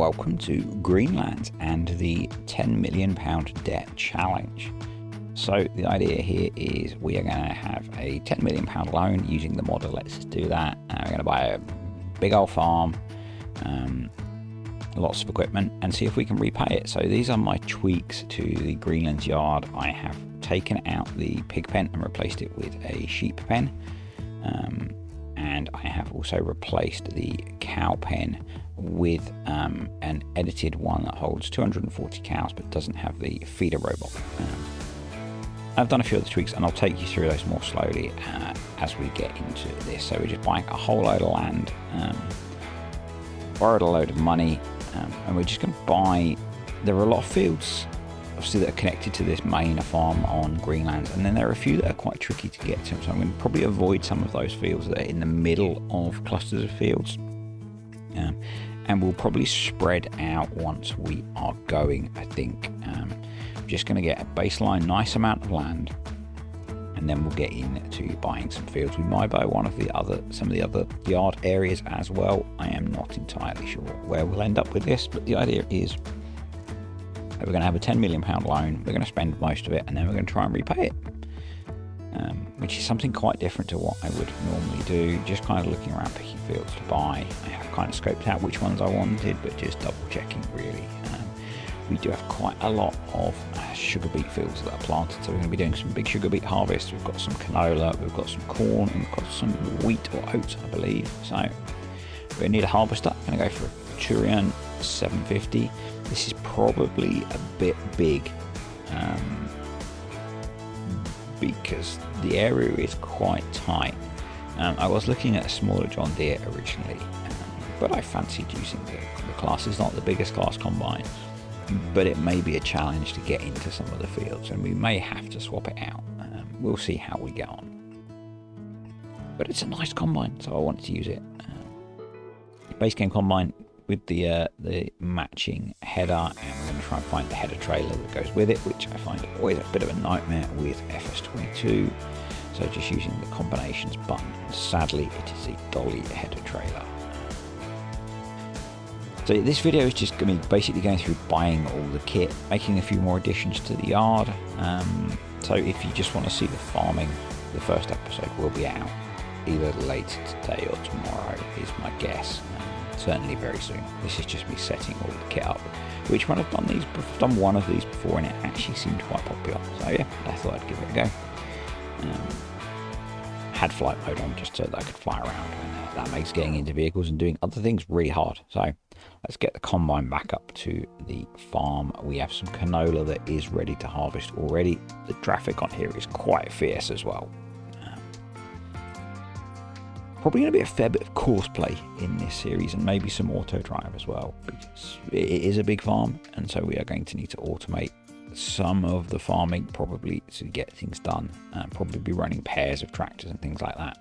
welcome to Greenlands and the £10 million debt challenge. So the idea here is we are going to have a £10 million loan using the model. Let's do that. We're going to buy a big old farm, lots of equipment, and see if we can repay it. So these are my tweaks to the Greenlands yard. I have taken out the pig pen and replaced it with a sheep pen. And I have also replaced the cow pen with an edited one that holds 240 cows but doesn't have the feeder robot. I've done a few of the tweaks and I'll take you through those more slowly as we get into this. So we're just buying a whole load of land, borrowed a load of money, and we're just going to buy. There are a lot of fields obviously that are connected to this main farm on Greenlands, and then there are a few that are quite tricky to get to, so I'm going to probably avoid some of those fields that are in the middle of clusters of fields, and we'll probably spread out once we are going. I think I'm just going to get a baseline nice amount of land, and then we'll get into buying some fields. We might buy some of the other yard areas as well. I am not entirely sure where we'll end up with this, but the idea is we're going to have a £10 million loan, we're going to spend most of it, and then we're going to try and repay it, which is something quite different to what I would normally do. Just kind of looking around picking fields to buy. I have kind of scoped out which ones I wanted, but just double checking really. We do have quite a lot of sugar beet fields that are planted, so we're going to be doing some big sugar beet harvests. We've got some canola, we've got some corn, and we've got some wheat or oats, I believe. So we're going to need a harvester. I'm going to go for a Turian 750. This is probably a bit big because the area is quite tight. I was looking at a smaller John Deere originally, but I fancied using the class. It's not the biggest class combine, but it may be a challenge to get into some of the fields, and we may have to swap it out. We'll see how we get on. But it's a nice combine, so I wanted to use it. Base game combine with the matching header, and we're going to try and find the header trailer that goes with it, which I find always a bit of a nightmare with FS22. So just using the combinations button, and sadly it is a dolly header trailer. So this video is just going to be basically going through buying all the kit, making a few more additions to the yard. So if you just want to see the farming, the first episode will be out either later today or tomorrow is my guess. Certainly very soon. This is just me setting all the kit up, which when I've done one of these before, and it actually seemed quite popular. So yeah, I thought I'd give it a go. Had flight mode on just so that I could fly around, and that makes getting into vehicles and doing other things really hard. So let's get the combine back up to the farm. We have some canola that is ready to harvest already. The traffic on here is quite fierce as well. Probably going to be a fair bit of course play in this series, and maybe some auto drive as well, because it is a big farm, and so we are going to need to automate some of the farming probably to get things done. Probably be running pairs of tractors and things like that.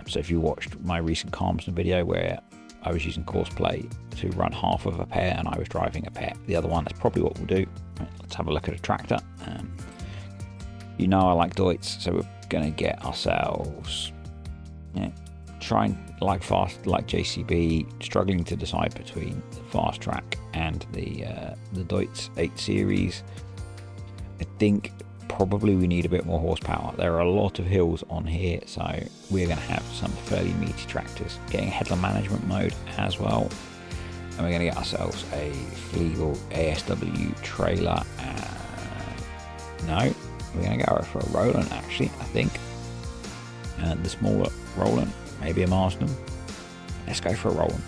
So if you watched my recent Calmston video where I was using course play to run half of a pair and I was driving a pair, the other one, that's probably what we'll do. Let's have a look at a tractor. You know I like Deutz, so we're going to get ourselves, trying like JCB, struggling to decide between the fast track and the Deutz 8 series. I think probably we need a bit more horsepower. There are a lot of hills on here, so we're going to have some fairly meaty tractors. Getting headland management mode as well, and we're going to get ourselves a Flegel ASW trailer. No, we're going to go for a Roland actually, I think, and the smaller Roland. Maybe a Marsden. Let's go for a Roland.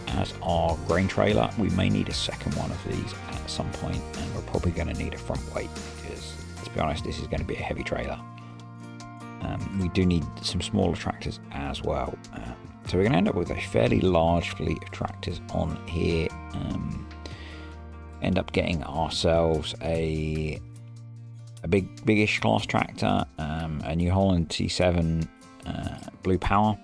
As our grain trailer, we may need a second one of these at some point, and we're probably going to need a front weight because, to be honest, this is going to be a heavy trailer. We do need some smaller tractors as well. So we're going to end up with a fairly large fleet of tractors on here. End up getting ourselves a biggish class tractor, a New Holland T7 Blue Power,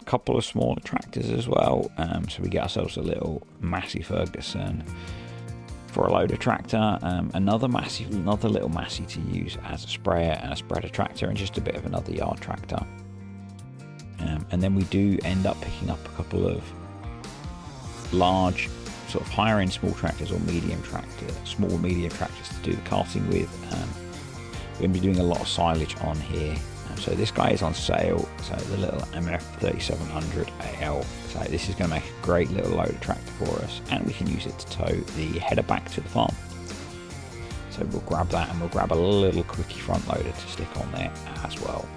a couple of smaller tractors as well, so we get ourselves a little Massey Ferguson for a loader tractor, another little Massey to use as a sprayer and a spreader tractor, and just a bit of another yard tractor. And then we do end up picking up a couple of large, sort of higher end small tractors or small medium tractors to do the carting with. We're going to be doing a lot of silage on here. So this guy is on sale, so the little MF3700 AL. So this is going to make a great little loader tractor for us, and we can use it to tow the header back to the farm. So we'll grab that, and we'll grab a little quickie front loader to stick on there as well.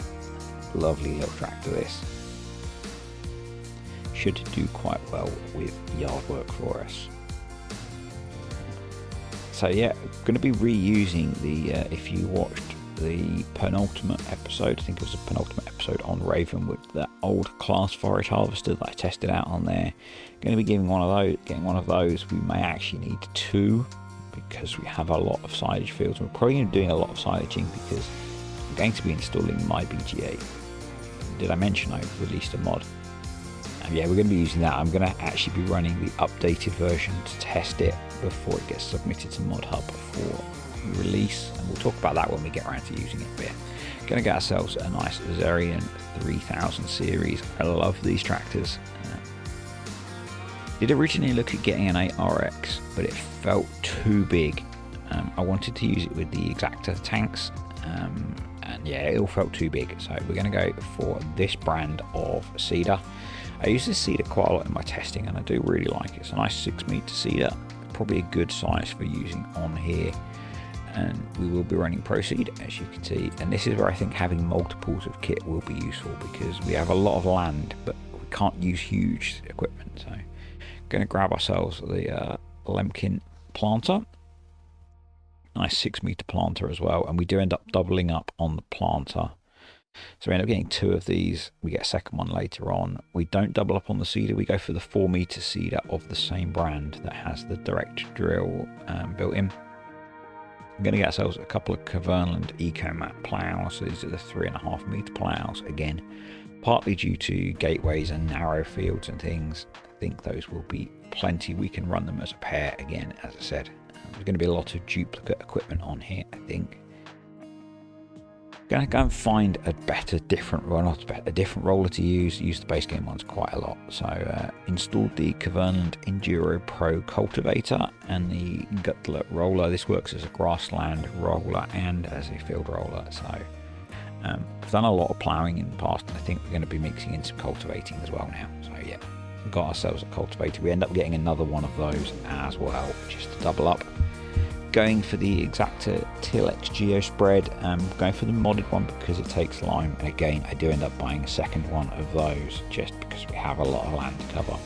Lovely little tractor this. Should do quite well with yard work for us. So yeah, going to be reusing the, if you watched the penultimate episode, I think it was a penultimate episode on Ravenwood, that old class forage harvester that I tested out on there. Going to be getting one of those. We may actually need 2 because we have a lot of silage fields. We're probably going to be doing a lot of silaging because I'm going to be installing my BGA. Did I mention I released a mod? Yeah, we're going to be using that. I'm going to actually be running the updated version to test it before it gets submitted to Mod Hub for release, and we'll talk about that when we get around to using it. But yeah, going to get ourselves a nice Zerion 3000 series. I love these tractors. Did originally look at getting an 8RX, but it felt too big. I wanted to use it with the Exacta tanks, and yeah, it all felt too big. So we're going to go for this brand of seeder. I use this seeder quite a lot in my testing, and I do really like it. It's a nice 6 meter seeder, probably a good size for using on here. And we will be running Proceed, as you can see, and this is where I think having multiples of kit will be useful, because we have a lot of land but we can't use huge equipment. So going to grab ourselves the Lemkin planter, nice 6 meter planter as well, and we do end up doubling up on the planter, so we end up getting 2 of these. We get a second one later on. We don't double up on the seeder, we go for the 4 meter seeder of the same brand that has the direct drill built in. I'm going to get ourselves a couple of Greenlands EcoMat ploughs. These are the 3.5 meter ploughs, again partly due to gateways and narrow fields and things. I think those will be plenty. We can run them as a pair again, as I said. There's going to be a lot of duplicate equipment on here, I think. Going to go and find a different roller to use the base game ones quite a lot. So installed the Greenlands Enduro Pro cultivator and the Gutlet roller. This works as a grassland roller and as a field roller. So I've done a lot of ploughing in the past, and I think we're going to be mixing in some cultivating as well now. So yeah, got ourselves a cultivator. We end up getting another one of those as well, just to double up. Going for the Exacta Tilex Geo spread, going for the modded one because it takes lime, and again I do end up buying a second one of those just because we have a lot of land to cover.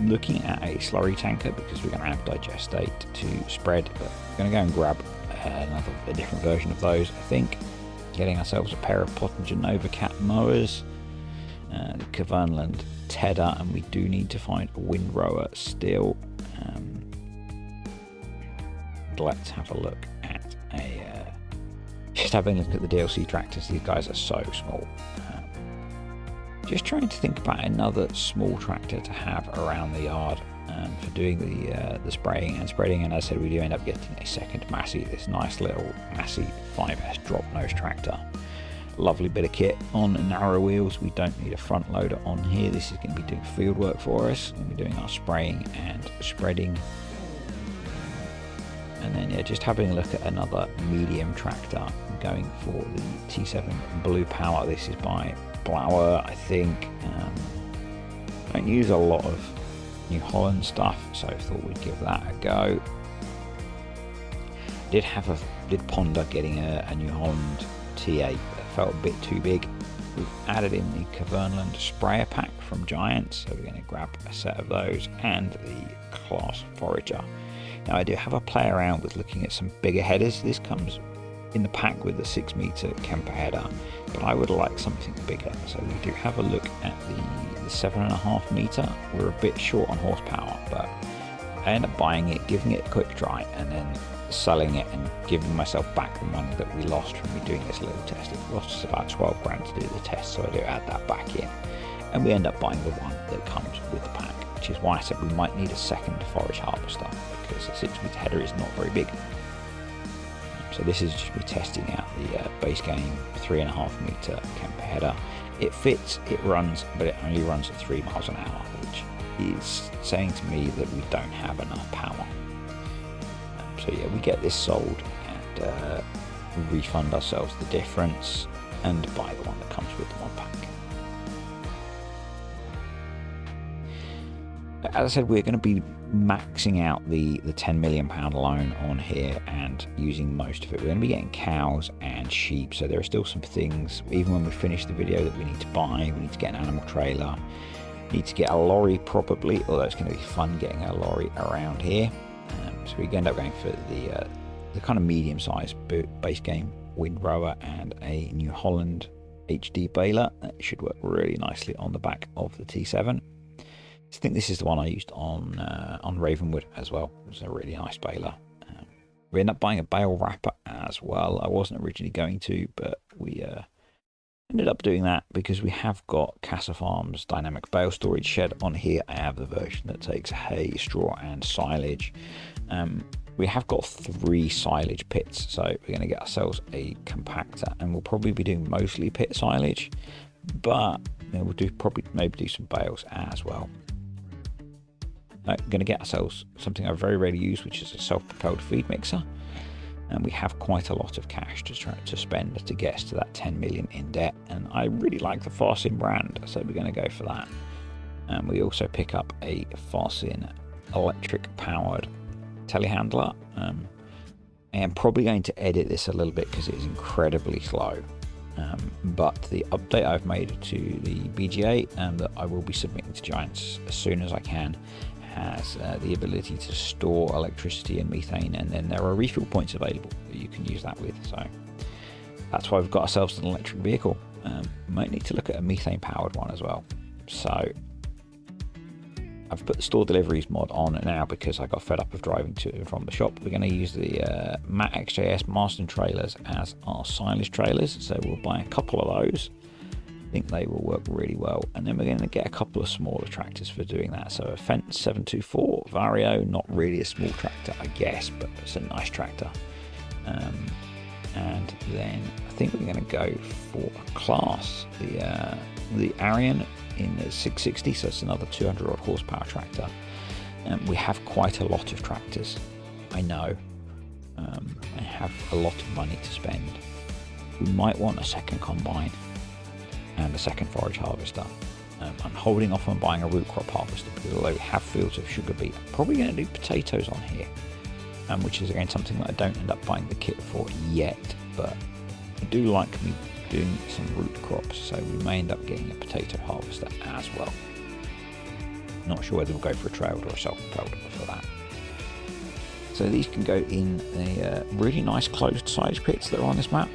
Looking at a slurry tanker because we're going to have digestate to spread, but we're going to go and grab a different version of those. I think getting ourselves a pair of Pottinger Nova Cat mowers, the Greenlands Tedder, and we do need to find a windrower still. Let's have a look at just having a look at the DLC tractors. These guys are so small. Just trying to think about another small tractor to have around the yard for doing the spraying and spreading. And as I said, we do end up getting a second Massey, this nice little Massey 5S drop nose tractor. Lovely bit of kit on narrow wheels. We don't need a front loader on here. This is going to be doing field work for us. We're going to be doing our spraying and spreading. And then yeah, just having a look at another medium tractor, going for the T7 Blue Power. This is by Blower, I think. I don't use a lot of New Holland stuff, so I thought we'd give that a go. Did ponder getting a New Holland T8 that felt a bit too big. We've added in the Greenlands sprayer pack from Giants, so we're going to grab a set of those, and the Class Forager. Now I do have a play around with looking at some bigger headers. This comes in the pack with the 6 meter Kemper header, but I would like something bigger. So we do have a look at the 7.5 meter. We're a bit short on horsepower, but I end up buying it, giving it a quick dry, and then selling it and giving myself back the money that we lost from me doing this little test. It cost us about 12 grand to do the test, so I do add that back in, and we end up buying the one that comes with the pack, which is why I said we might need a second forage harvester, because a 6 meter header is not very big. So this is just me testing out the base game 3.5 meter Kemper header. It fits, it runs, but it only runs at 3 miles an hour, which is saying to me that we don't have enough power. So yeah, we get this sold and refund ourselves the difference and buy the one that comes with the mod pack. As I said, we're going to be maxing out the £10 million loan on here and using most of it. We're going to be getting cows and sheep, so there are still some things, even when we finish the video, that we need to buy. We need to get an animal trailer, need to get a lorry probably, although it's going to be fun getting a lorry around here. So we end up going for the kind of medium-sized base game windrower and a New Holland HD baler. That should work really nicely on the back of the T7. I think this is the one I used on Ravenwood as well. It was a really nice baler. We ended up buying a bale wrapper as well. I wasn't originally going to, but we ended up doing that because we have got Casa Farms dynamic bale storage shed on here. I have the version that takes hay, straw and silage. We have got 3 silage pits, so we're going to get ourselves a compactor, and we'll probably be doing mostly pit silage, but we'll maybe do some bales as well. We're going to get ourselves something I very rarely use, which is a self-propelled feed mixer, and we have quite a lot of cash to try to spend to get us to that 10 million in debt, and I really like the Farsin brand, so we're going to go for that. And we also pick up a Farsin electric powered telehandler. I am probably going to edit this a little bit because it is incredibly slow, but the update I've made to the BGA and that I will be submitting to Giants as soon as I can has the ability to store electricity and methane, and then there are refuel points available that you can use that with. So that's why we've got ourselves an electric vehicle. Might need to look at a methane powered one as well. So I've put the store deliveries mod on now because I got fed up of driving to and from the shop. We're going to use the Matt XJS Marston trailers as our silage trailers, so we'll buy a couple of those. I think they will work really well, and then we're going to get a couple of smaller tractors for doing that. So a FS22 Vario, not really a small tractor I guess, but it's a nice tractor. And then I think we're going to go for a class, the Arian in the 660, so it's another 200 odd horsepower tractor. We have quite a lot of tractors, I know. I have a lot of money to spend. We might want a second combine and a second forage harvester. I'm holding off on buying a root crop harvester because although we have fields of sugar beet, I'm probably going to do potatoes on here, which is again something that I don't end up buying the kit for yet, but I do like me doing some root crops, so we may end up getting a potato harvester as well. Not sure whether we'll go for a trailed or a self-propelled for that. So these can go in the really nice closed silage pits that are on this map.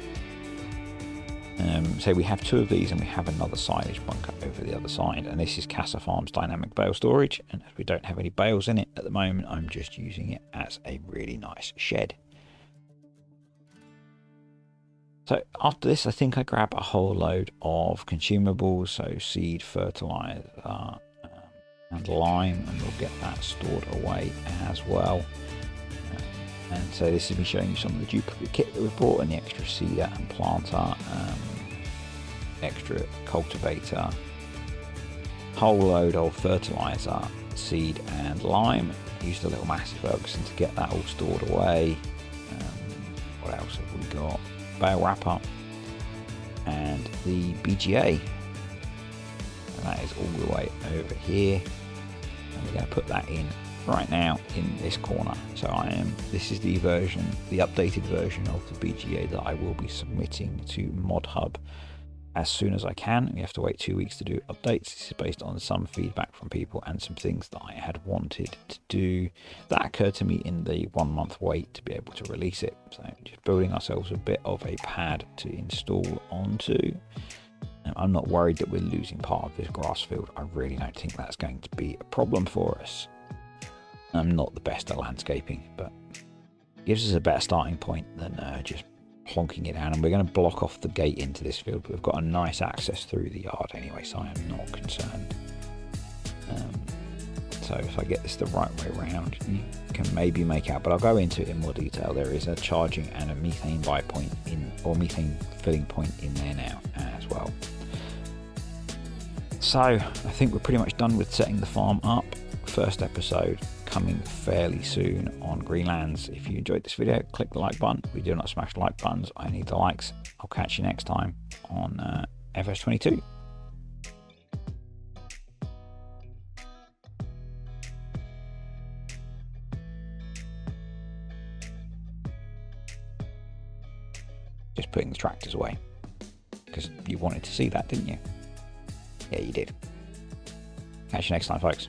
So we have 2 of these and we have another silage bunker over the other side, and this is Casa Farms dynamic bale storage, and as we don't have any bales in it at the moment, I'm just using it as a really nice shed. So after this, I think I grab a whole load of consumables, so seed, fertilizer, and lime, and we'll get that stored away as well. And so this is me showing you some of the duplicate kit that we've brought, and the extra seeder and planter, extra cultivator, whole load of fertilizer, seed and lime. Used a little massive Ferguson to get that all stored away. What else have we got? Bale wrapper and the BGA, and that is all the way over here, and we're going to put that in right now in this corner. So this is the updated version of the BGA that I will be submitting to ModHub as soon as I can. We have to wait 2 weeks to do updates. This is based on some feedback from people and some things that I had wanted to do that occurred to me in the 1 month wait to be able to release it. So just building ourselves a bit of a pad to install onto. I'm not worried that we're losing part of this grass field. I really don't think that's going to be a problem for us. I'm not the best at landscaping, but it gives us a better starting point than just plonking it down. And we're going to block off the gate into this field, but we've got a nice access through the yard anyway, so I am not concerned. So if I get this the right way around, you can maybe make out, but I'll go into it in more detail. There is a charging and a methane buy point in, or methane filling point in there now as well. So I think we're pretty much done with setting the farm up. First episode coming fairly soon on Greenlands. If you enjoyed this video, click the like button. We do not smash like buttons. I need the likes. I'll catch you next time on FS22. Just putting the tractors away, because you wanted to see that, didn't you? Yeah, you did. Catch you next time, folks.